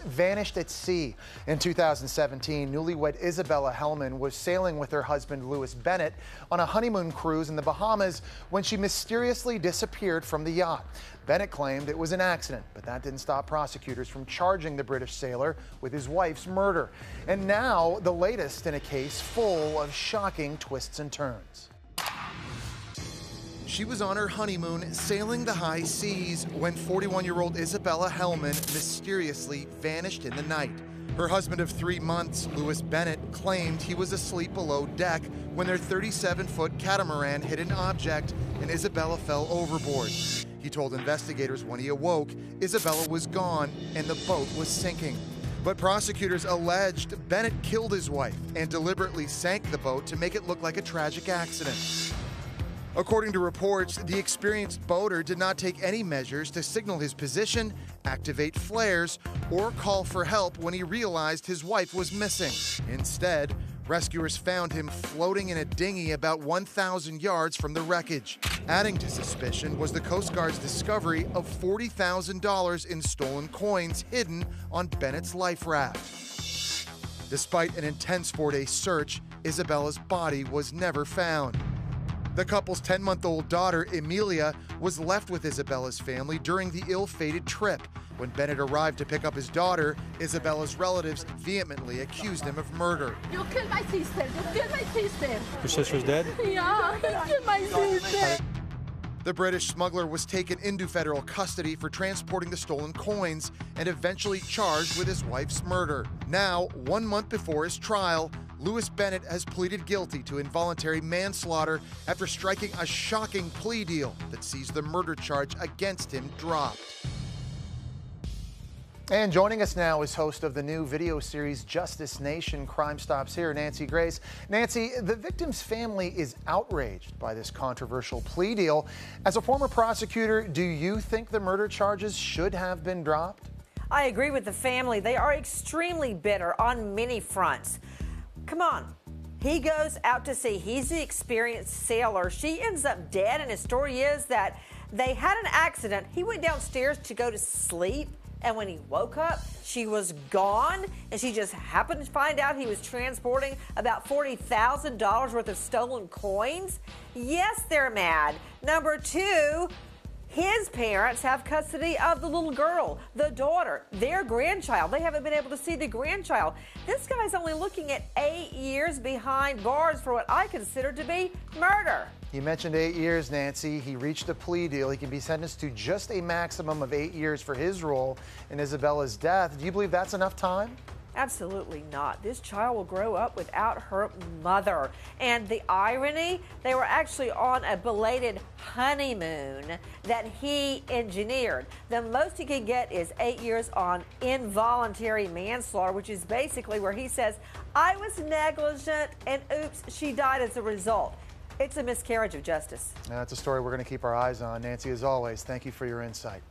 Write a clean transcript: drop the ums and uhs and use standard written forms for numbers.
vanished at sea. In 2017, newlywed Isabella Hellman was sailing with her husband Louis Bennett on a honeymoon cruise in the Bahamas when she mysteriously disappeared from the yacht. Bennett claimed it was an accident, but that didn't stop prosecutors from charging the British sailor with his wife's murder. And now the latest in a case full of shocking twists and turns. She was on her honeymoon sailing the high seas when 41-year-old Isabella Hellman mysteriously vanished in the night. Her husband of 3 months, Louis Bennett, claimed he was asleep below deck when their 37-foot catamaran hit an object and Isabella fell overboard. He told investigators when he awoke, Isabella was gone and the boat was sinking. But prosecutors alleged Bennett killed his wife and deliberately sank the boat to make it look like a tragic accident. According to reports, the experienced boater did not take any measures to signal his position, activate flares, or call for help when he realized his wife was missing. Instead, rescuers found him floating in a dinghy about 1,000 yards from the wreckage. Adding to suspicion was the Coast Guard's discovery of $40,000 in stolen coins hidden on Bennett's life raft. Despite an intense 4-day search, Isabella's body was never found. The couple's 10-month-old daughter, Emilia, was left with Isabella's family during the ill-fated trip. When Bennett arrived to pick up his daughter, Isabella's relatives vehemently accused him of murder. You killed my sister. You killed my sister. Your sister's dead? Yeah, you killed my sister. The British smuggler was taken into federal custody for transporting the stolen coins and eventually charged with his wife's murder. Now, 1 month before his trial, Louis Bennett has pleaded guilty to involuntary manslaughter after striking a shocking plea deal that sees the murder charge against him dropped. And joining us now is host of the new video series Justice Nation, Crime Stops Here, Nancy Grace. Nancy, the victim's family is outraged by this controversial plea deal. As a former prosecutor, do you think the murder charges should have been dropped? I agree with the family. They are extremely bitter on many fronts. Come on. He goes out to sea. He's the experienced sailor. She ends up dead, and his story is that they had an accident. He went downstairs to go to sleep, and when he woke up, she was gone, and she just happened to find out he was transporting about $40,000 worth of stolen coins. Yes, they're mad. Number two, his parents have custody of the little girl, the daughter, their grandchild. They haven't been able to see the grandchild. This guy's only looking at 8 years behind bars for what I consider to be murder. You mentioned 8 years, Nancy. He reached a plea deal. He can be sentenced to just a maximum of 8 years for his role in Isabella's death. Do you believe that's enough time? Absolutely not. This child will grow up without her mother. And the irony, they were actually on a belated honeymoon that he engineered. The most he can get is 8 years on involuntary manslaughter, which is basically where he says, I was negligent and oops, she died as a result. It's a miscarriage of justice. That's a story we're going to keep our eyes on. Nancy, as always, thank you for your insight.